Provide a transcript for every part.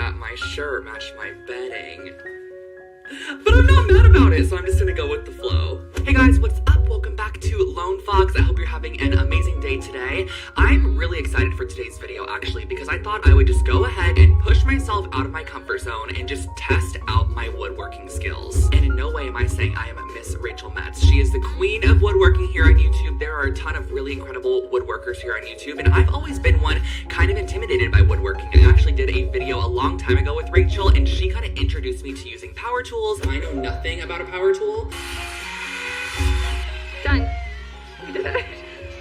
that my shirt matched my bedding. But I'm not mad about it, so I'm just gonna go with the flow. Hey guys, what's up? Welcome back to Lone Fox. I hope you're having an amazing day today. I'm really excited for today's video actually, because I thought I would just go ahead and push myself out of my comfort zone and just test out my woodworking skills. And in no way am I saying I am a Miss Rachel Metz. She is the queen of woodworking here on YouTube. There are a ton of really incredible woodworkers here on YouTube, and I've always been one kind of intimidated by woodworking. I actually did a video a long time ago with Rachel, and she kind of introduced me to using power tools. I know nothing about a power tool. Done.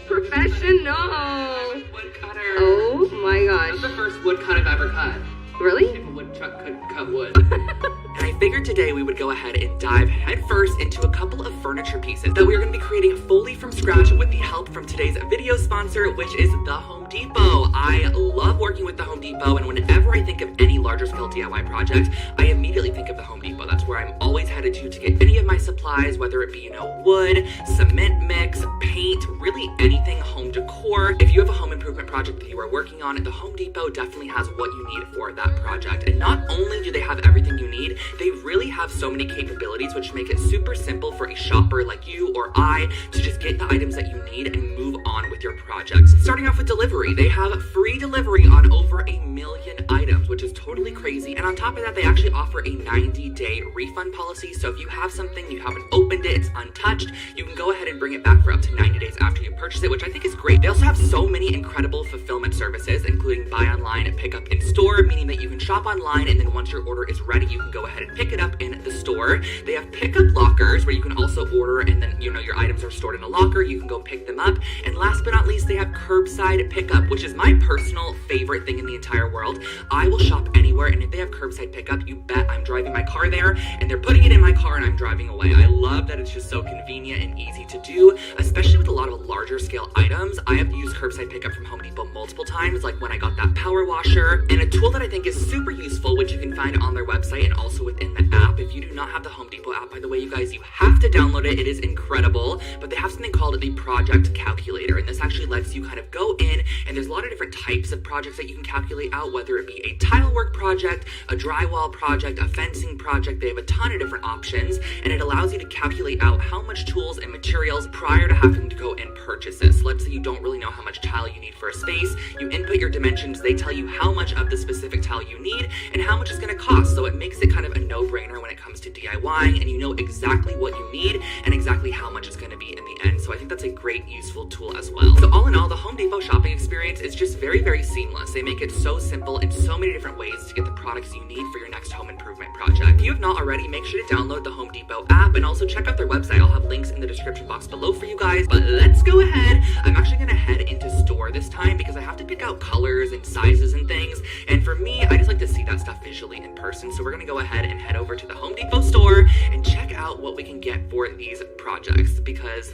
Professional. Wood cutter. Oh my gosh. That's the first wood cut I've ever cut. Really? If a woodchuck could cut wood. And I figured today we would go ahead and dive headfirst into a couple of furniture pieces that we are going to be creating fully from scratch with the help from today's video sponsor, which is the Home Depot. I love working with the Home Depot, and whenever I think of any larger scale DIY project, I immediately think of the Home Depot. That's where I'm always headed to get any of my supplies, whether it be, wood, cement mix, paint, really anything home decor. If you have a home improvement project that you are working on, the Home Depot definitely has what you need for that project. And not only do they have everything you need, they really have so many capabilities which make it super simple for a shopper like you or I to just get the items that you need and move on with your projects. Starting off with delivery, they have free delivery on over 1 million items, which is totally crazy. And on top of that, they actually offer a 90-day refund policy. So if you have something, you haven't opened it, it's untouched, you can go ahead and bring it back for up to 90 days after you purchase it, which I think is great. They also have so many incredible fulfillment services, including buy online and pick up in store, meaning that you can shop online and then once your order is ready, you can go ahead and pick it up in the store. They have pickup lockers where you can also order and then, your items are stored in a locker. You can go pick them up. And last but not least, they have curbside pickup, which is my personal favorite thing in the entire world. I will shop anywhere, and if they have curbside pickup, you bet I'm driving my car there and they're putting it in my car and I'm driving away. I love that it's just so convenient and easy to do, especially with a lot of larger scale items. I have used curbside pickup from Home Depot multiple times, like when I got that power washer. And a tool that I think is super useful, which you can find on their website and also within the app. If you do not have the Home Depot app, by the way, you guys, you have to download it. It is incredible. But they have something called the project calculator, and this actually lets you kind of go in, and there's a lot of different types of projects that you can calculate out, whether it be a tile work project, a drywall project, a fencing project. They have a ton of different options, and it allows you to calculate out how much tools and materials prior to having to go and purchase this. Let's say you don't really know how much tile you need for a space. You input your dimensions, they tell you how much of the specific tile you need and how much it's going to cost. So it makes it kind of a no-brainer when it comes to DIYing, and you know exactly what you need and exactly how much it's going to be in the end. So I think that's a great useful tool as well. So all in all, the Home Depot shopping experience is just very, very seamless. They make it so simple in so many different ways to get the products you need for your next home improvement project. If you have not already, make sure to download the Home Depot app and also check out their website. I'll have links in the description box below for you guys, but let's go ahead. I'm actually going to head into store this time because I have to pick out colors and sizes and things. And for me, I just like to see that stuff visually in person. So we're going to go ahead and head over to the Home Depot store and check out what we can get for these projects, because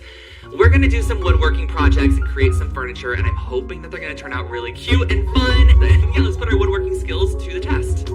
we're going to do some woodworking projects and create some furniture, and I'm hoping that they're going to turn out really cute and fun. Then, yeah, let's put our woodworking skills to the test.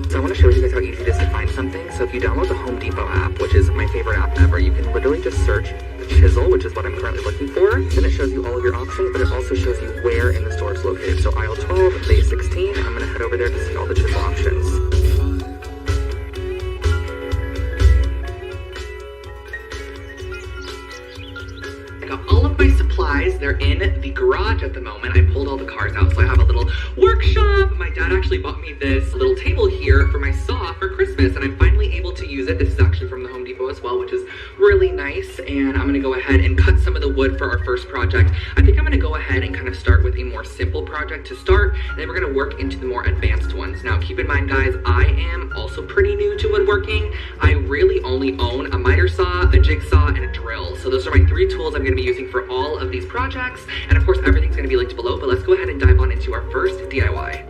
So I want to show you guys how easy it is to find something. So if you download the Home Depot app, which is my favorite app ever, you can literally just search the chisel, which is what I'm currently looking for. Then it shows you all of your options, but it also shows you where in the store it's located. So aisle 12, bay 16, I'm going to head over there to see all the chisel options. I got all of my supplies. They're in the garage at the moment. I pulled all the cars out, so I have a little workshop. My dad actually bought me this little table here for my saw for Christmas, and I'm finally able to use it. This is actually from the Home Depot as well, which is really nice. And I'm going to go ahead and cut some of the wood for our first project. I think I'm going to go ahead and kind of start with a more simple project to start, and then we're going to work into the more advanced ones. Now, keep in mind, guys, I am also pretty new to woodworking. I really only own a miter saw, a jigsaw, and a drill. So those are my 3 tools I'm going to be using for all of these projects. And of course, everything's going to be linked below, but let's go ahead and dive on into our first DIY.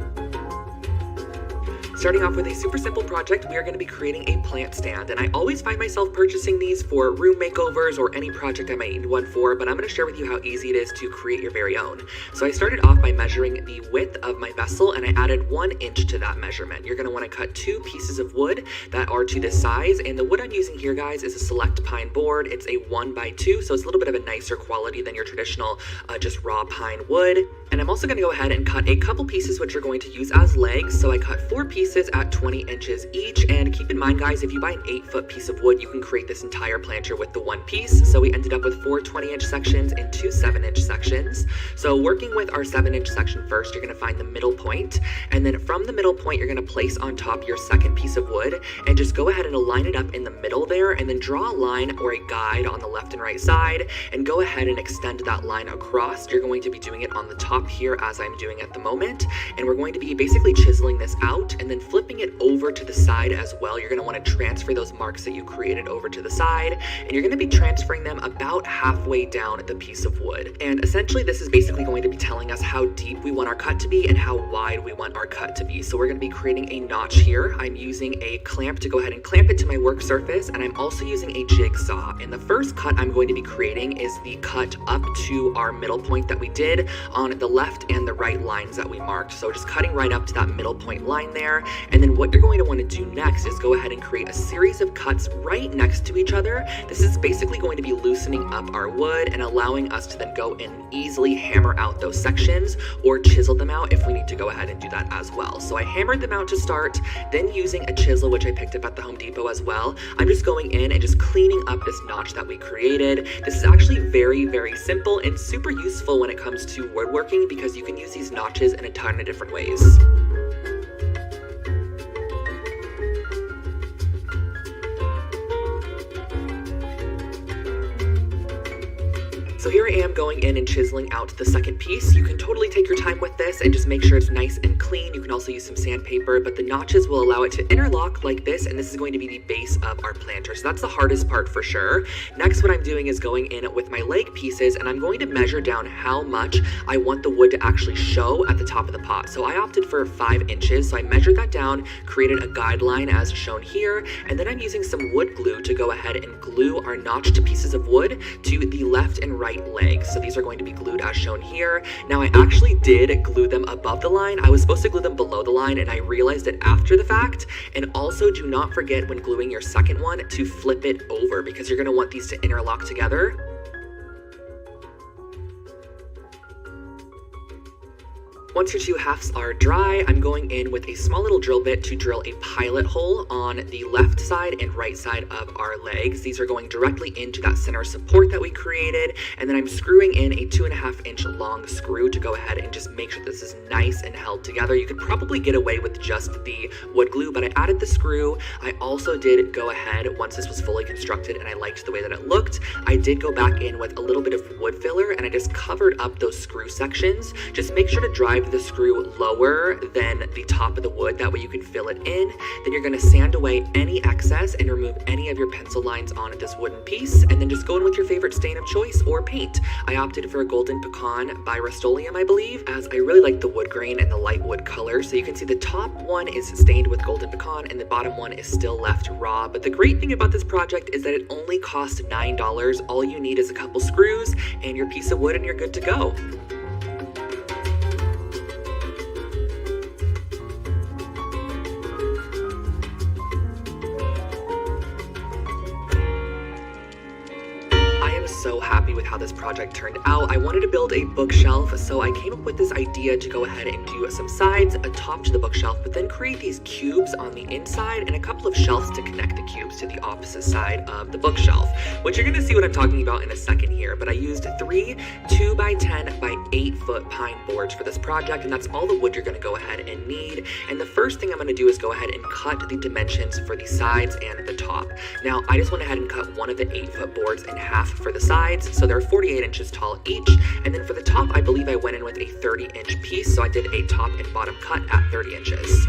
Starting off with a super simple project, we are going to be creating a plant stand, and I always find myself purchasing these for room makeovers or any project I might need one for, but I'm going to share with you how easy it is to create your very own. So I started off by measuring the width of my vessel, and I added 1 inch to that measurement. You're going to want to cut 2 pieces of wood that are to this size, and the wood I'm using here, guys, is a select pine board. It's a 1x2, so it's a little bit of a nicer quality than your traditional just raw pine wood. And I'm also going to go ahead and cut a couple pieces which are going to use as legs. So I cut 4 pieces at 20 inches each. And keep in mind, guys, if you buy an 8-foot piece of wood, you can create this entire planter with the 1 piece. So we ended up with 4 20-inch sections and 2 7-inch sections. So working with our 7-inch section first, you're going to find the middle point. And then from the middle point, you're going to place on top your second piece of wood and just go ahead and align it up in the middle there, and then draw a line or a guide on the left and right side and go ahead and extend that line across. You're going to be doing it on the top here as I'm doing at the moment, and we're going to be basically chiseling this out and then flipping it over to the side as well. You're going to want to transfer those marks that you created over to the side, and you're going to be transferring them about halfway down the piece of wood. And essentially this is basically going to be telling us how deep we want our cut to be and how wide we want our cut to be. So we're going to be creating a notch here. I'm using a clamp to go ahead and clamp it to my work surface, and I'm also using a jigsaw. And the first cut I'm going to be creating is the cut up to our middle point that we did on the left and the right lines that we marked. So just cutting right up to that middle point line there. And then what you're going to want to do next is go ahead and create a series of cuts right next to each other. This is basically going to be loosening up our wood and allowing us to then go and easily hammer out those sections or chisel them out if we need to go ahead and do that as well. So I hammered them out to start, then using a chisel, which I picked up at the Home Depot as well, I'm just going in and just cleaning up this notch that we created. This is actually very, very simple and super useful when it comes to woodworking because you can use these notches in a ton of different ways. So here I am going in and chiseling out the second piece. You can totally take your time with this and just make sure it's nice and clean. You can also use some sandpaper, but the notches will allow it to interlock like this, and this is going to be the base of our planter. So that's the hardest part for sure. Next, what I'm doing is going in with my leg pieces, and I'm going to measure down how much I want the wood to actually show at the top of the pot. So I opted for 5 inches, so I measured that down, created a guideline as shown here, and then I'm using some wood glue to go ahead and glue our notched pieces of wood to the left and right legs. So these are going to be glued as shown here. Now I actually did glue them above the line. I was supposed to glue them below the line, and I realized it after the fact. And also do not forget when gluing your second one to flip it over because you're going to want these to interlock together. Once your 2 halves are dry, I'm going in with a small little drill bit to drill a pilot hole on the left side and right side of our legs. These are going directly into that center support that we created, and then I'm screwing in a 2.5 inch long screw to go ahead and just make sure this is nice and held together. You could probably get away with just the wood glue, but I added the screw. I also did go ahead, once this was fully constructed and I liked the way that it looked, I did go back in with a little bit of wood filler and I just covered up those screw sections. Just make sure to drive the screw lower than the top of the wood, that way you can fill it in. Then you're going to sand away any excess and remove any of your pencil lines on this wooden piece, and then just go in with your favorite stain of choice or paint. I opted for a Golden Pecan by Rust-Oleum, I believe, as I really like the wood grain and the light wood color. So you can see the top one is stained with Golden Pecan and the bottom one is still left raw. But the great thing about this project is that it only cost $9. All you need is a couple screws and your piece of wood and you're good to go. So happy with how this project turned out. I wanted to build a bookshelf, so I came up with this idea to go ahead and do some sides, a top to the bookshelf, but then create these cubes on the inside and a couple of shelves to connect the cubes to the opposite side of the bookshelf, which you're going to see what I'm talking about in a second here. But I used 3 2x10 by 8 foot pine boards for this project, and that's all the wood you're going to go ahead and need. And the first thing I'm going to do is go ahead and cut the dimensions for the sides and the top. Now I just went ahead and cut one of the 8 foot boards in half for the sides, so they're 48 inches tall each, and then for the top I believe I went in with a 30-inch piece, so I did a top and bottom cut at 30 inches.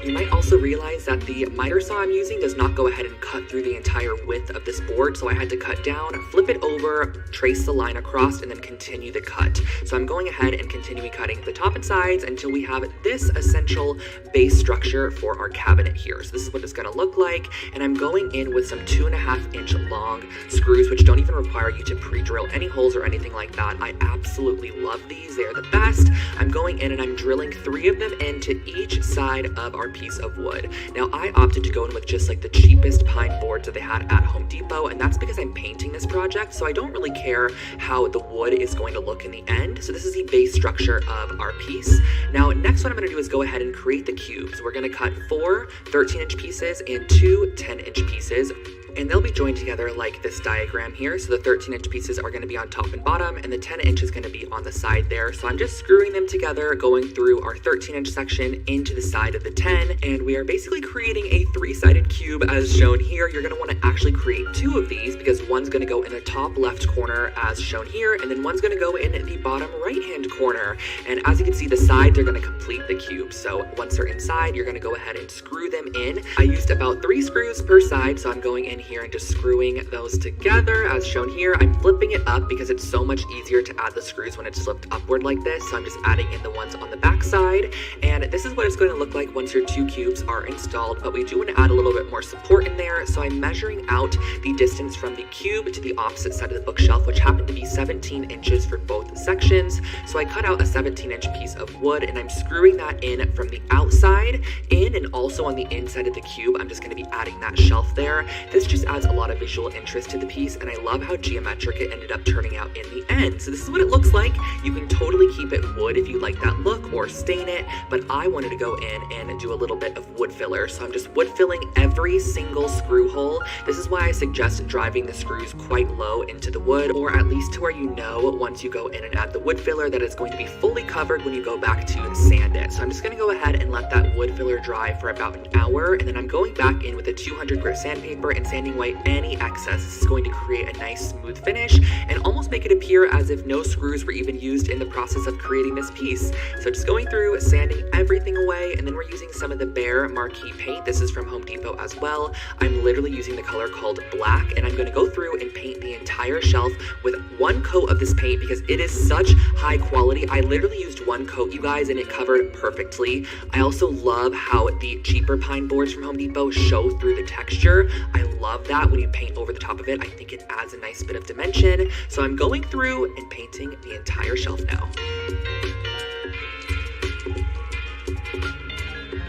You might also realize that the miter saw I'm using does not go ahead and cut through the entire width of this board, so I had to cut down, flip it over, trace the line across, and then continue the cut. So I'm going ahead and continuing cutting the top and sides until we have this essential base structure for our cabinet here. So this is what it's going to look like, and I'm going in with some 2.5-inch long screws, which don't even require you to pre-drill any holes or anything like that. I absolutely love these. They're the best. I'm going in and I'm drilling 3 of them into each side of our piece of wood. Now I opted to go in with just like the cheapest pine boards that they had at Home Depot, and that's because I'm painting this project, so I don't really care how the wood is going to look in the end. So this is the base structure of our piece. Now next what I'm going to do is go ahead and create the cubes. We're going to cut 4 13-inch pieces and 2 10-inch pieces, and they'll be joined together like this diagram here. So the 13-inch pieces are going to be on top and bottom, and the 10-inch is going to be on the side there. So I'm just screwing them together, going through our 13-inch section into the side of the 10, and we are basically creating a 3-sided cube as shown here. You're going to want to actually create 2 of these because one's going to go in the top left corner as shown here, and then one's going to go in the bottom right-hand corner. And as you can see, the sides are going to complete the cube. So once they're inside, you're going to go ahead and screw them in. I used about 3 screws per side, so I'm going in here and just screwing those together as shown here. I'm flipping it up because it's so much easier to add the screws when it's flipped upward like this. So I'm just adding in the ones on the back side, and this is what it's going to look like once your 2 cubes are installed. But we do want to add a little bit more support in there, so I'm measuring out the distance from the cube to the opposite side of the bookshelf, which happened to be 17 inches for both sections. So I cut out a 17-inch piece of wood, and I'm screwing that in from the outside in, and also on the inside of the cube I'm just going to be adding that shelf there. This just adds a lot of visual interest to the piece, and I love how geometric it ended up turning out in the end. So this is what it looks like. You can totally keep it wood if you like that look, or stain it, but I wanted to go in and do a little bit of wood filler. So I'm just wood filling every single screw hole. This is why I suggest driving the screws quite low into the wood, or at least to where you know once you go in and add the wood filler that it's going to be fully covered when you go back to sand it. So I'm just going to go ahead and let that wood filler dry for about an hour, and then I'm going back in with a 200 grit sandpaper and sanding away any excess. This is going to create a nice smooth finish and almost make it appear as if no screws were even used in the process of creating this piece. So just going through, sanding everything away, and then we're using some of the Behr Marquee paint. This is from Home Depot as well. I'm literally using the color called black, and I'm going to go through and paint the entire shelf with 1 coat of this paint because it is such high quality. I literally used 1 coat, you guys, and it covered perfectly. I also love how the cheaper pine boards from Home Depot show through the texture. I love that when you paint over the top of it. I think it adds a nice bit of dimension. So I'm going through and painting the entire shelf now.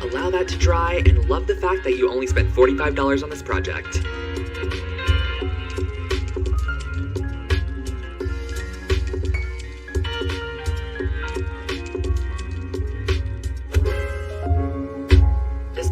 Allow that to dry, and love the fact that you only spent $45 on this project.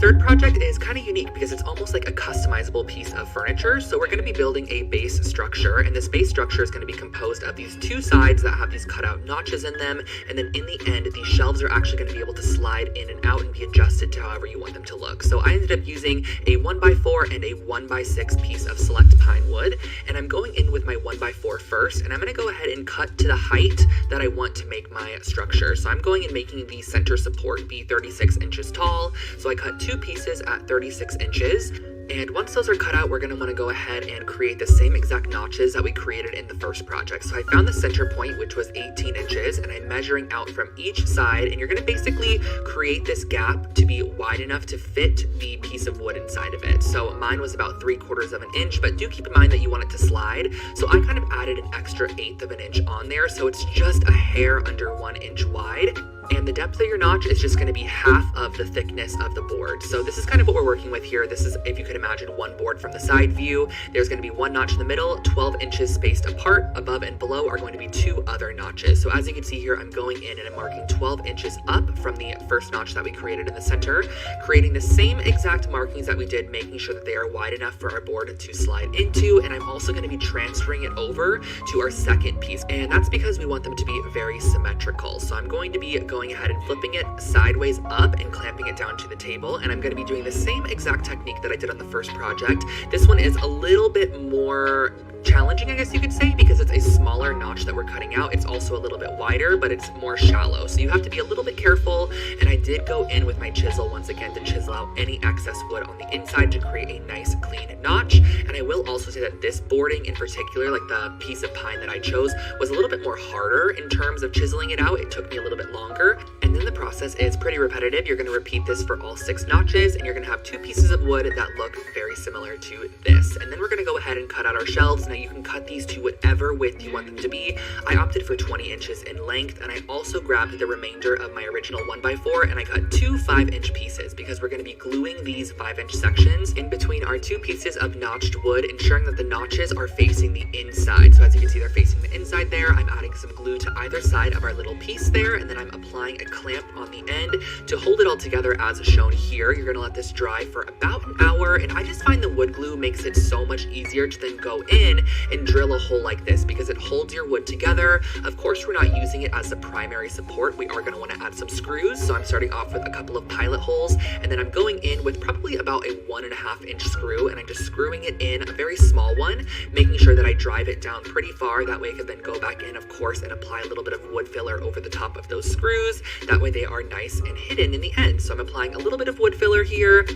Third project is kind of unique because it's almost like a customizable piece of furniture. So we're going to be building a base structure, and this base structure is going to be composed of these 2 sides that have these cutout notches in them, and then in the end these shelves are actually going to be able to slide in and out and be adjusted to however you want them to look. So I ended up using a 1x4 and a 1x6 piece of select pine wood, and I'm going in with my 1x4 first, and I'm going to go ahead and cut to the height that I want to make my structure. So I'm going and making the center support be 36 inches tall. So I cut 2 pieces at 36 inches. And once those are cut out, we're going to want to go ahead and create the same exact notches that we created in the first project. So I found the center point, which was 18 inches, and I'm measuring out from each side, and you're going to basically create this gap to be wide enough to fit the piece of wood inside of it. So mine was about 3/4 of an inch, but do keep in mind that you want it to slide. So I kind of added an extra 1/8 of an inch on there, so it's just a hair under 1 inch wide. And the depth of your notch is just going to be half of the thickness of the board. So this is kind of what we're working with here. This is, if you could imagine, one board from the side view. There's going to be 1 notch in the middle, 12 inches spaced apart. Above and below are going to be 2 other notches. So as you can see here, I'm going in and I'm marking 12 inches up from the first notch that we created in the center, creating the same exact markings that we did, making sure that they are wide enough for our board to slide into. And I'm also going to be transferring it over to our second piece. And that's because we want them to be very symmetrical. So I'm going to be going ahead and flipping it sideways up and clamping it down to the table, and I'm going to be doing the same exact technique that I did on the first project. This one is a little bit more challenging, I guess you could say, because it's a smaller notch notch that we're cutting out, it's also a little bit wider, but it's more shallow. So you have to be a little bit careful. And I did go in with my chisel once again to chisel out any excess wood on the inside to create a nice clean notch. And I will also say that this boarding in particular, like the piece of pine that I chose, was a little bit more harder in terms of chiseling it out. It took me a little bit longer. And then the process is pretty repetitive. You're going to repeat this for all 6 notches, and you're going to have 2 pieces of wood that look very similar to this. And then we're going to go ahead and cut out our shelves. Now you can cut these to whatever width you want them to be. I opted for 20 inches in length, and I also grabbed the remainder of my original 1x4 and I cut 2 5-inch pieces because we're going to be gluing these 5-inch sections in between our 2 pieces of notched wood, ensuring that the notches are facing the inside. So as you can see, they're facing the inside there. I'm adding some glue to either side of our little piece there, and then I'm applying a clamp on the end to hold it all together as shown here. You're going to let this dry for about an hour, and I just find the wood glue makes it so much easier to then go in and drill a hole like this because it holds your wood together. Of course, we're not using it as the primary support. We are going to want to add some screws, so I'm starting off with a couple of pilot holes, and then I'm going in with probably about a 1.5-inch screw, and I'm just screwing it in, a very small one, making sure that I drive it down pretty far. That way I can then go back in, of course, and apply a little bit of wood filler over the top of those screws. That way they are nice and hidden in the end. So I'm applying a little bit of wood filler here.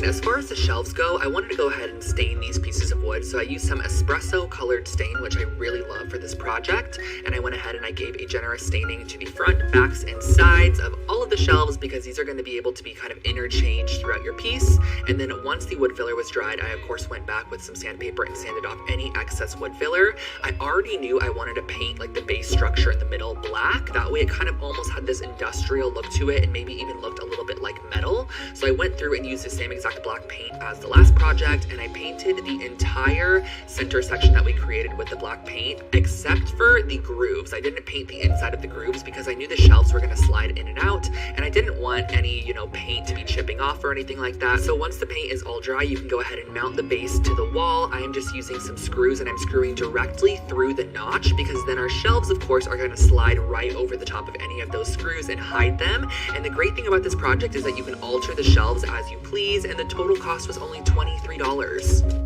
As far as the shelves go, I wanted to go ahead and stain these pieces of wood. So I used some espresso colored stain, which I really love for this project. And I went ahead and I gave a generous staining to the front, backs, and sides of all of the shelves because these are going to be able to be kind of interchanged throughout your piece. And then once the wood filler was dried, I of course went back with some sandpaper and sanded off any excess wood filler. I already knew I wanted to paint like the base structure in the middle black. That way it kind of almost had this industrial look to it and maybe even looked a little bit like metal. So I went through and used the same exact black paint as the last project, and I painted the entire center section that we created with the black paint except for the grooves. I didn't paint the inside of the grooves because I knew the shelves were going to slide in and out, and I didn't want any, paint to be chipping off or anything like that. So once the paint is all dry, you can go ahead and mount the base to the wall. I am just using some screws, and I'm screwing directly through the notch because then our shelves, of course, are going to slide right over the top of any of those screws and hide them. And the great thing about this project is that you can alter the shelves as you please, and the total cost was only $23.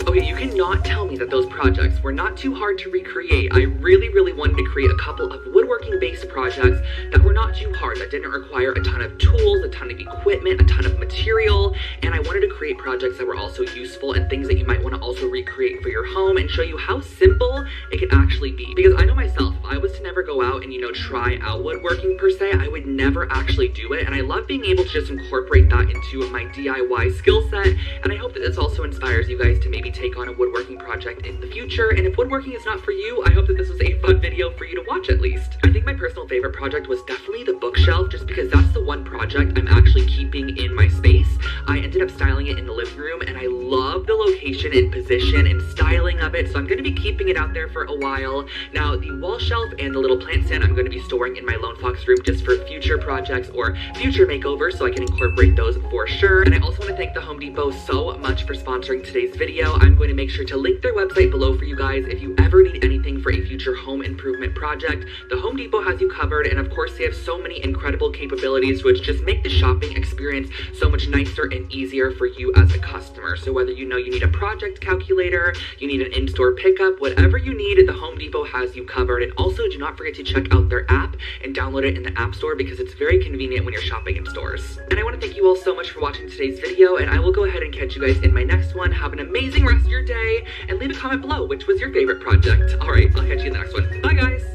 Okay, you cannot tell me that those projects were not too hard to recreate. I really wanted to create a couple of woodworking-based projects that were not too hard, that didn't require a ton of tools, a ton of equipment, a ton of material, and I wanted to create projects that were also useful and things that you might want to also recreate for your home and show you how simple it can actually be. Because I know myself, if I was to never go out and, try out woodworking per se, I would never actually do it, and I love being able to just incorporate that into my DIY skill set, and I hope that this also inspires you guys to maybe take on a woodworking project in the future. And if woodworking is not for you, I hope that this was a fun video for you to watch at least. I think my personal favorite project was definitely the bookshelf, just because that's the one project I'm actually keeping in my space. I ended up styling it in the living room, and I love the location and position and styling of it, so I'm going to be keeping it out there for a while. Now, the wall shelf and the little plant stand I'm going to be storing in my Lone Fox room just for future projects or future makeovers, so I can incorporate those for sure. And I also want to thank the Home Depot so much for sponsoring today's video. I'm going to make sure to link their website below for you guys if you ever need anything for a future home improvement project. The Home Depot has you covered, and of course they have so many incredible capabilities which just make the shopping experience so much nicer and easier for you as a customer. So whether you need a project calculator, you need an in-store pickup, whatever you need, the Home Depot has you covered. And also do not forget to check out their app and download it in the App Store because it's very convenient when you're shopping in stores. And I want to thank you all so much for watching today's video, and I will go ahead and catch you guys in my next one. Have an amazing rest of your day, and leave a comment below which was your favorite project. Alright, I'll catch you in the next one. Bye guys!